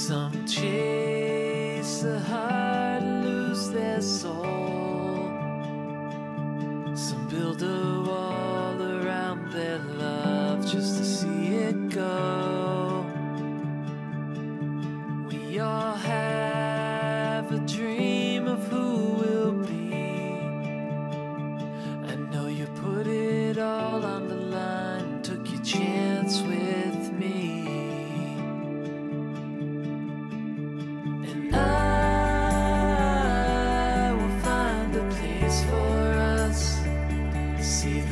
Some chase the heart and lose their soul. Some build a wall around their love just to see it go. We all have a dream of who we'll be. I know you put it all on the line, took your chance with me.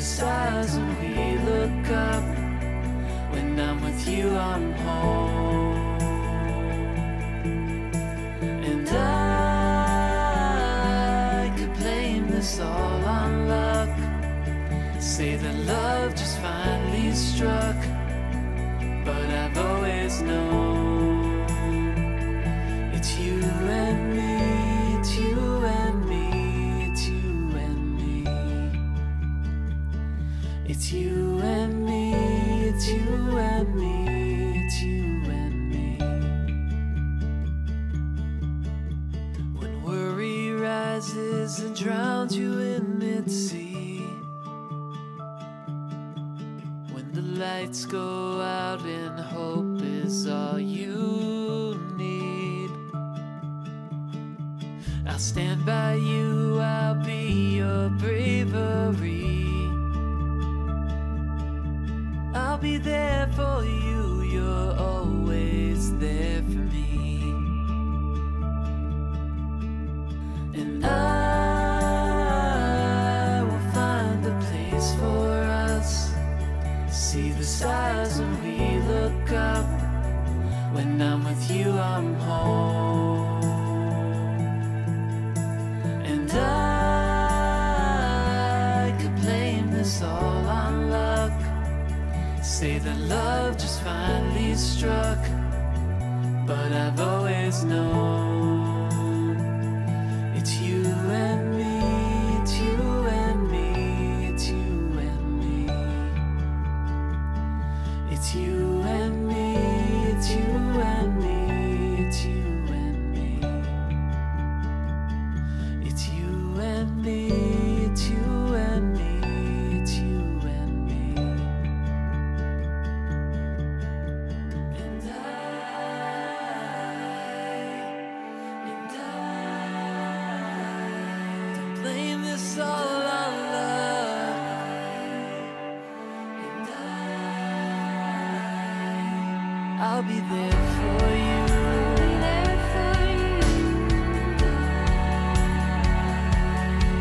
Stars when we look up. When I'm with you, I'm home. And I could blame this all on luck. Say that love just finally struck. But I've always known it's you and me, it's you and me. It's you and me, it's you and me, it's you and me. When worry rises and drowns you in mid-sea, when the lights go out and hope is all you need, I'll stand by you, I'll be your bravery. I'll be there for you, you're always there for me. And I will find a place for us. See the stars when we look up. When I'm with you, I'm home. And I could blame this all on luck. Say that love just finally struck. But I've always known it's you and me, it's you and me, it's you and me. It's you and me, it's you and me, it's you and me. It's you and me, it's you and me, it's you and me. And I don't blame this all on love. And I'll be there for you.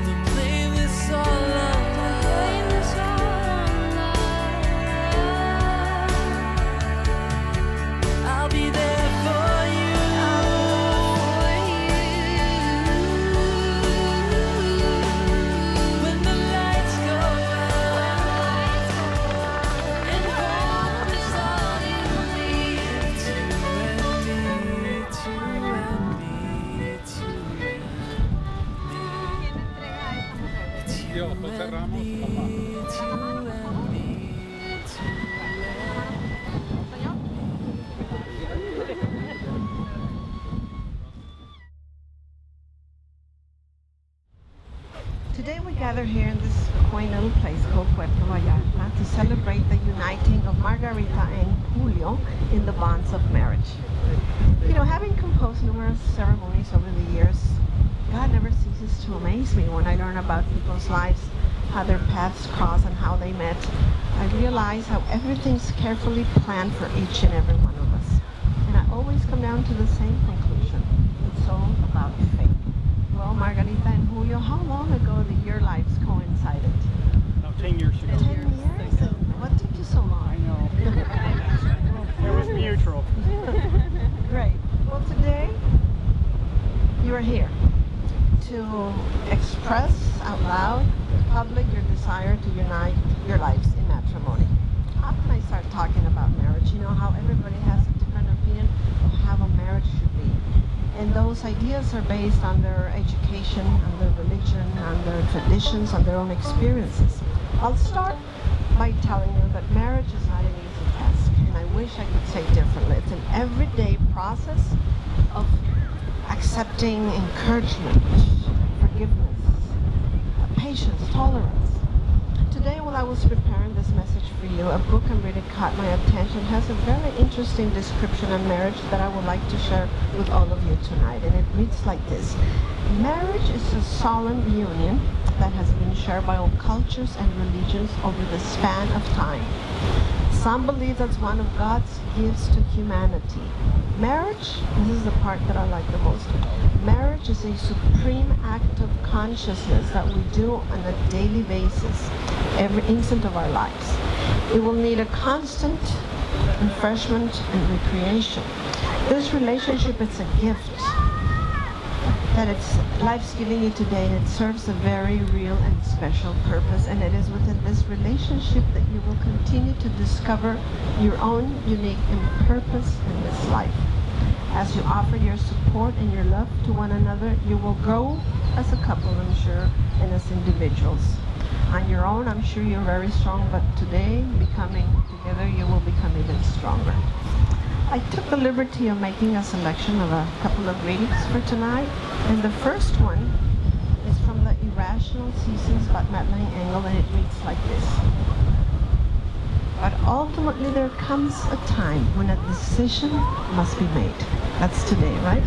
Don't blame this all on love. I'll be there for you. When the lights go out and hope is all you need. It's you and me, it's you and me, it's you and me. It's you Yo, and José me, Ramos, papá. it's you and me, it's you and me. Today we gather here in this quaint little place called Puerto Vallarta to celebrate the uniting of Margarita and Julio in the bonds of marriage. You know, having composed numerous ceremonies over the years, God never ceases to amaze me when I learn about people's lives, how their paths cross and how they met. I realize how everything's carefully planned for each and every one of us. And I always come down to the same conclusion. It's all about fate. Well, Margarita and Julio, how long ago did your lives coincided? About 10 years ago. 10 years? And what took you so long? I know. It was mutual. Great. Well, today you are here to express out loud, in public, your desire to unite your lives in matrimony. How can I start talking about marriage? You know how everybody has a different opinion of how a marriage should be. And those ideas are based on their education, on their religion, on their traditions, on their own experiences. I'll start by telling you that marriage is not an easy task, and I wish I could say differently. It's an everyday process of accepting encouragement, forgiveness, patience, tolerance. Today, while I was preparing this message for you, a book I'm reading caught my attention. It has a very interesting description of marriage that I would like to share with all of you tonight. And it reads like this. Marriage is a solemn union that has been shared by all cultures and religions over the span of time. Some believe that's one of God's gifts to humanity. Marriage, this is the part that I like the most. Marriage is a supreme act of consciousness that we do on a daily basis, every instant of our lives. It will need a constant refreshment and recreation. This relationship is a gift that life's giving you today, and it serves a very real and special purpose, and it is within this relationship that you will continue to discover your own unique purpose in this life. As you offer your support and your love to one another, you will grow as a couple, I'm sure, and as individuals. On your own, I'm sure you're very strong, but today, becoming together, you will become even stronger. I took the liberty of making a selection of a couple of readings for tonight, and the first one is from The Irrational Seasons by Madeleine L'Engle, and it reads like this. But ultimately there comes a time when a decision must be made. That's today, right?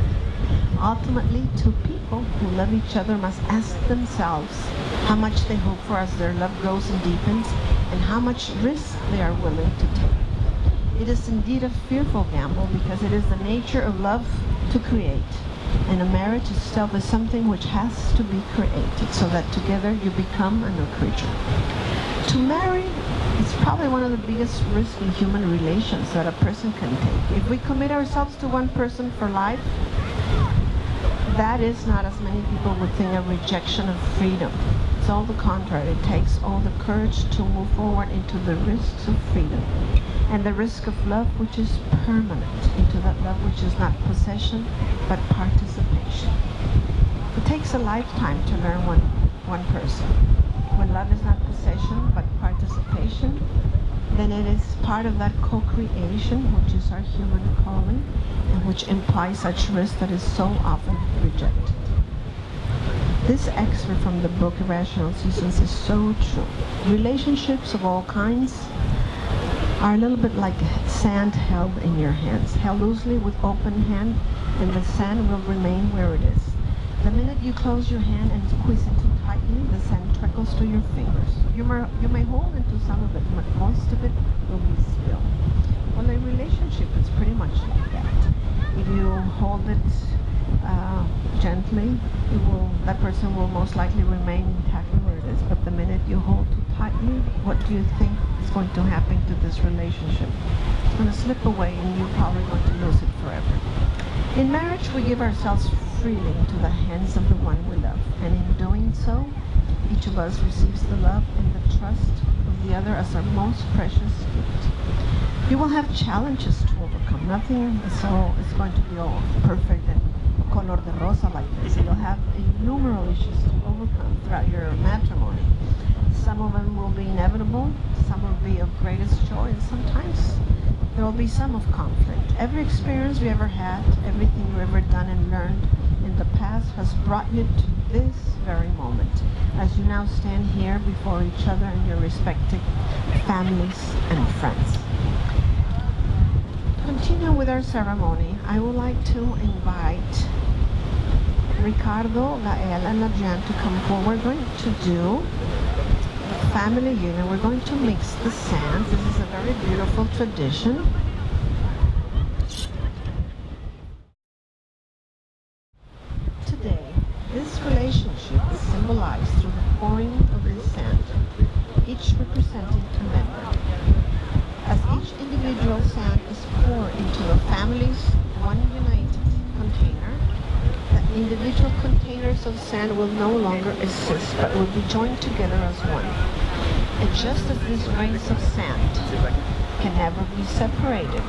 Ultimately, two people who love each other must ask themselves how much they hope for as their love grows and deepens, and how much risk they are willing to take. It is indeed a fearful gamble, because it is the nature of love to create, and a marriage itself is something which has to be created so that together you become a new creature. To marry is probably one of the biggest risks in human relations that a person can take. If we commit ourselves to one person for life, that is not, as many people would think, a rejection of freedom. It's all the contrary. It takes all the courage to move forward into the risks of freedom, and the risk of love, which is permanent, into that love which is not possession but participation. It takes a lifetime to learn one person. When love is not possession but participation, then it is part of that co-creation, which is our human calling, and which implies such risk that is so often rejected. This excerpt from the book Irrational Seasons is so true. Relationships of all kinds are a little bit like sand held in your hands, held loosely with open hand, and the sand will remain where it is. The minute you close your hand and squeeze it too tightly, the sand trickles to your fingers. You may hold into some of it, but most of it will be spilled. Well, a relationship is pretty much like that. If you hold it gently, that person will most likely remain exactly where it is. But the minute you hold too tightly, what do you think is going to happen to this relationship? It's going to slip away, and you're probably going to lose it forever. In marriage, we give ourselves freely into the hands of the one we love, and in doing so, each of us receives the love and the trust of the other as our most precious gift. You will have challenges to overcome. Nothing is going to be all perfect and color de rosa like this. You'll have innumerable issues to overcome throughout your matrimony. Some of them will be inevitable, some will be of greatest joy, and sometimes there will be some of conflict. Every experience you ever had, everything you ever done and learned in the past has brought you to this very moment, as you now stand here before each other and your respective families and friends. To continue with our ceremony, I would like to invite Ricardo, Gael, and Lajan to come forward. We're going to do a family union. We're going to mix the sands. This is a very beautiful tradition. Today, this relationship is symbolized through the pouring of this sand, each representing a member. As each individual sand is poured into the family's one united container, the individual containers of sand will no longer exist, but will be joined together as one. And just as these grains of sand can never be separated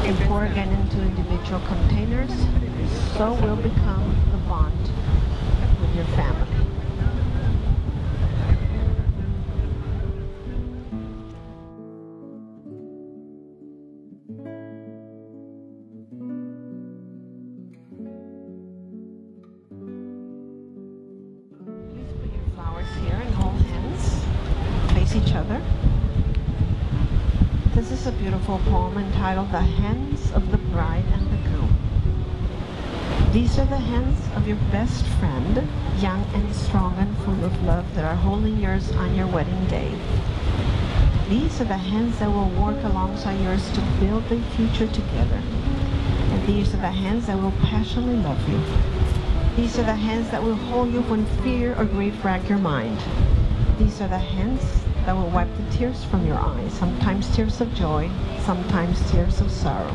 and pour again into individual containers, so will become the bond with your family. each other. This is a beautiful poem entitled The Hands of the Bride and the Groom. These are the hands of your best friend, young and strong and full of love, that are holding yours on your wedding day. These are the hands that will work alongside yours to build a future together. And these are the hands that will passionately love you. These are the hands that will hold you when fear or grief rack your mind. These are the hands that will wipe the tears from your eyes, sometimes tears of joy, sometimes tears of sorrow.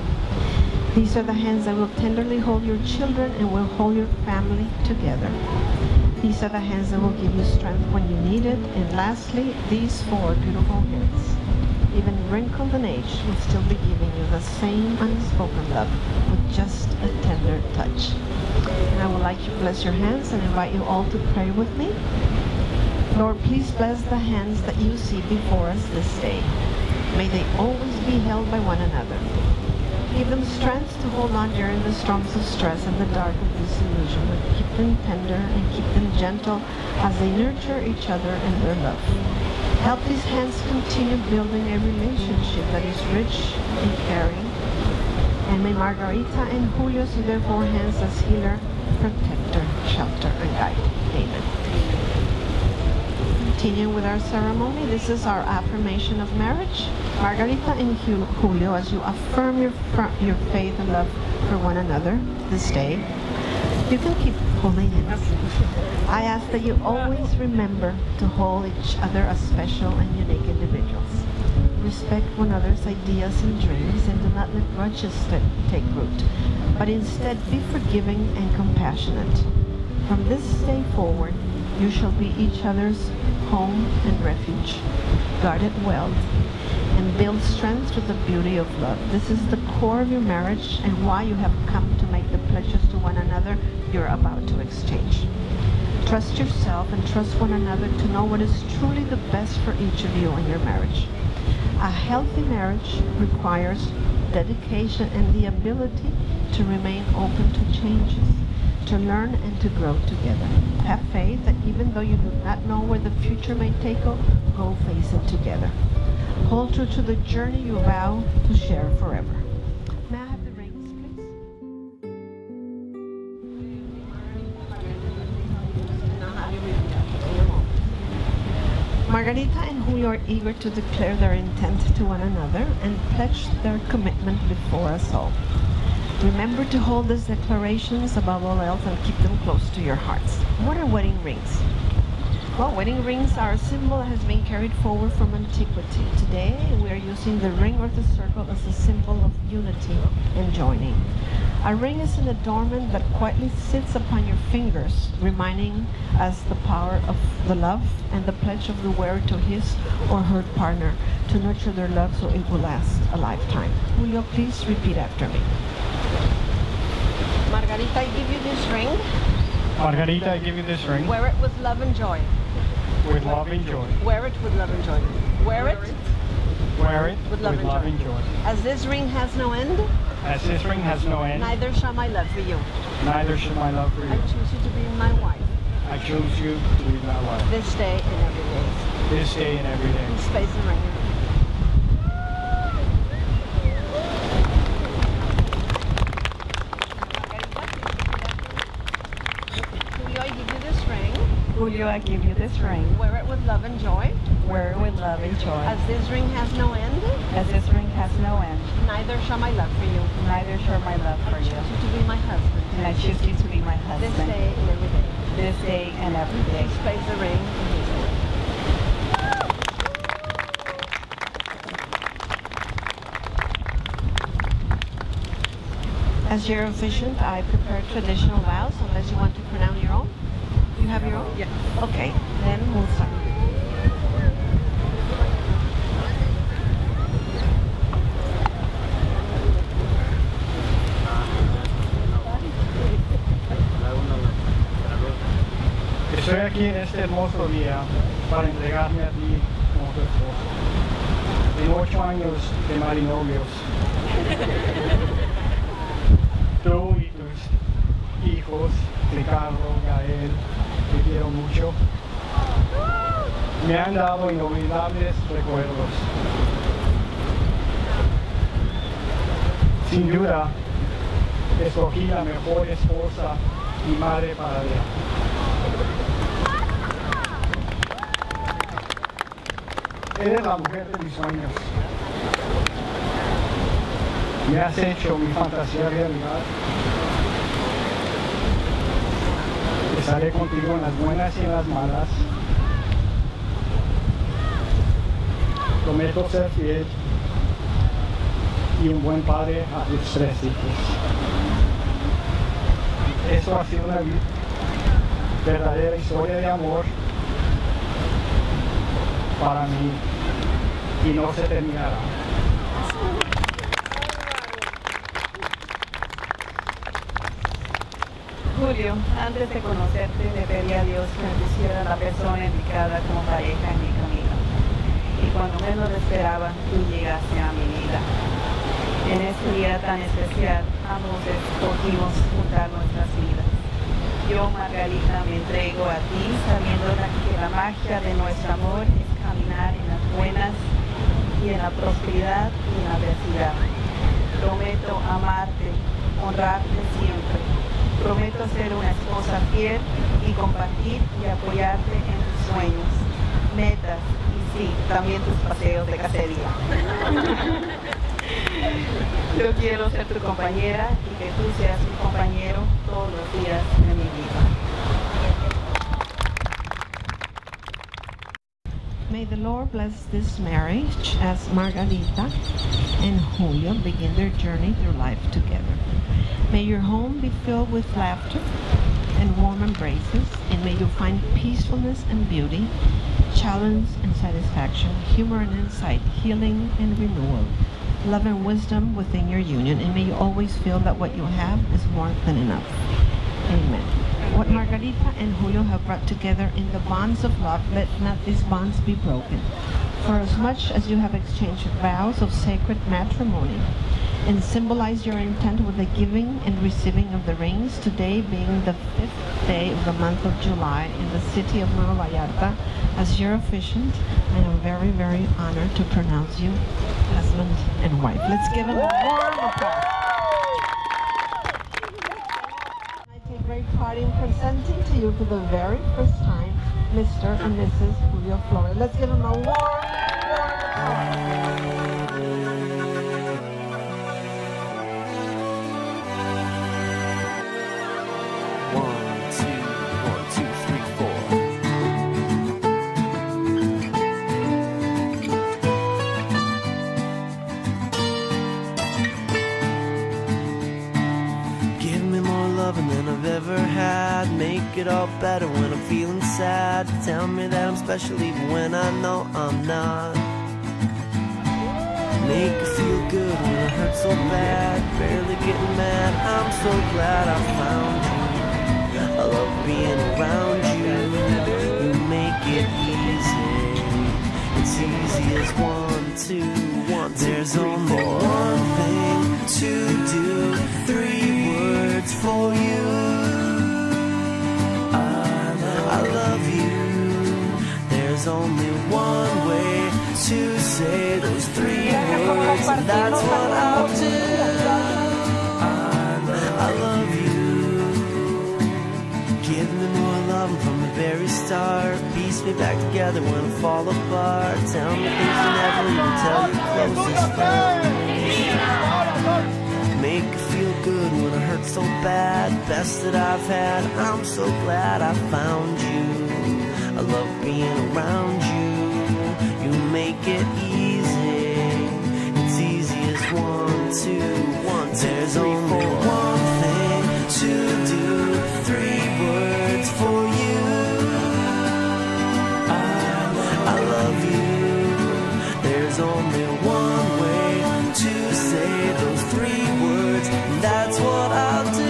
These are the hands that will tenderly hold your children and will hold your family together. These are the hands that will give you strength when you need it. And lastly, these four beautiful hands, even wrinkled in age, will still be giving you the same unspoken love with just a tender touch. And I would like you to bless your hands and invite you all to pray with me. Lord, please bless the hands that you see before us this day. May they always be held by one another. Give them strength to hold on during the storms of stress and the dark of disillusionment. Keep them tender and keep them gentle as they nurture each other in their love. Help these hands continue building a relationship that is rich and caring. And may Margarita and Julio see their four hands as healer, protector, shelter, and guide. Amen. Continuing with our ceremony, this is our affirmation of marriage. Margarita and Julio, as you affirm your faith and love for one another this day, you can keep holding hands. I ask that you always remember to hold each other as special and unique individuals. Respect one another's ideas and dreams and do not let grudges take root, but instead be forgiving and compassionate. From this day forward, you shall be each other's home and refuge. Guard it well and build strength through the beauty of love. This is the core of your marriage and why you have come to make the pledges to one another you're about to exchange. Trust yourself and trust one another to know what is truly the best for each of you in your marriage. A healthy marriage requires dedication and the ability to remain open to changes, to learn and to grow together. Have faith that even though you do not know where the future may take you, go face it together. Hold true to the journey you vow to share forever. May I have the rings, please? Margarita and Julio are eager to declare their intent to one another and pledge their commitment before us all. Remember to hold these declarations above all else and keep them close to your hearts. What are wedding rings? Well, wedding rings are a symbol that has been carried forward from antiquity. Today, we are using the ring or the circle as a symbol of unity and joining. A ring is an adornment that quietly sits upon your fingers, reminding us the power of the love and the pledge of the wearer to his or her partner to nurture their love so it will last a lifetime. Julio, please repeat after me. Margarita, I give you this ring. Margarita, I give you this ring. Wear it with love and joy. With love and joy. Wear it with love and joy. Wear it Wear it with love and joy. As this ring has no end, As this ring has no end, neither shall my love for you. neither should my love for I you. choose you to be my wife, I choose you to be my wife. this day and every day. This day and every day. Space and ring. Julio, I give you this ring. Julio, I give you this ring. Wear it with love and joy. Wear it with love and joy. As this ring has no end, As this ring has no end, neither shall my love for you. neither shall my love for I you. choose you to be my husband, And I choose you to be my this husband. day and every day. This day and every day. Space the ring. As your officiant, I prepare traditional vows, unless you want to pronounce your own. You have your own? Yeah. Okay, then we'll start. Estoy aquí en este hermoso día para entregarme a ti como tu esposo. En 8 años de marinovios, tú y tus hijos, Ricardo, Gael, te quiero mucho. me han dado inolvidables recuerdos. Sin duda, escogí la mejor esposa y madre para ella. Eres la mujer de mis sueños. Me has hecho mi fantasía realidad. Estaré contigo en las buenas y en las malas. Prometo ser fiel y un buen padre a tus 3 hijos. Eso ha sido una verdadera historia de amor para mí y no se terminará. Julio, antes de conocerte le pedí a Dios que me pusiera la persona indicada como pareja en mi camino. Y cuando menos lo esperaba, tú llegaste a mi vida. En este día tan especial, ambos escogimos juntar nuestras vidas. Yo, Margarita, me entrego a ti sabiendo que la magia de nuestro amor es caminar en las buenas y en la prosperidad y en la adversidad. Prometo amarte, honrarte siempre. Prometo ser una esposa fiel y compartir y apoyarte en tus sueños, metas y sí, también tus paseos de cacería. Yo quiero ser tu compañera y que tú seas mi compañero todos los días de mi vida. May the Lord bless this marriage as Margarita and Julio begin their journey through life together. May your home be filled with laughter and warm embraces, and may you find peacefulness and beauty, challenge and satisfaction, humor and insight, healing and renewal, love and wisdom within your union, and may you always feel that what you have is more than enough. Amen. What Margarita and Julio have brought together in the bonds of love, let not these bonds be broken. For as much as you have exchanged vows of sacred matrimony, and symbolize your intent with the giving and receiving of the rings, today being the 5th day of the month of July in the city of Nueva Vallarta, as your officiant, I am very, very honored to pronounce you husband and wife. Let's give them a warm applause. I take great pride in presenting to you for the very first time, Mr. and Mrs. Julio Flores. Let's give them a warm applause. 1, 2, 1, 2, 3, 4. Give me more loving than I've ever had. Make it all better when I'm feeling sad. Tell me that I'm special even when I know I'm not. Make it feel good when it hurts so bad. Barely getting mad, I'm so glad I found you. I love being around you. You make it easy. It's easy as 1, 2, 1, 2, there's 3, only 4. One thing to do, 3 words for you. I love you. There's only one way to say those 3 words, and that's what I'll do. I love you. Give me more love from the very start. Piece me back together when I fall apart. Tell me things you never even tell your closest friends. Make it feel good when it hurts so bad. Best that I've had, I'm so glad I found you. I love being around you. You make it easy. It's easy as 1, 2, 1, 2, there's 3, only 4. One thing to do, 3 words for you. I love you. There's only one way to say those 3 words, and that's what I'll do.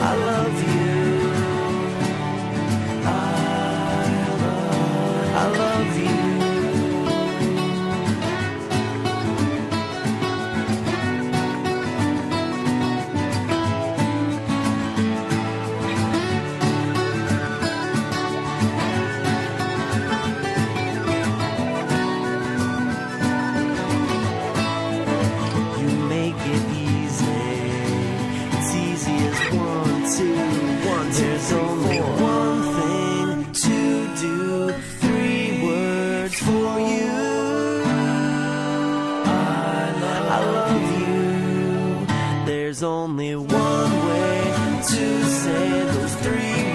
I love you. I love you. There's only one way to say those 3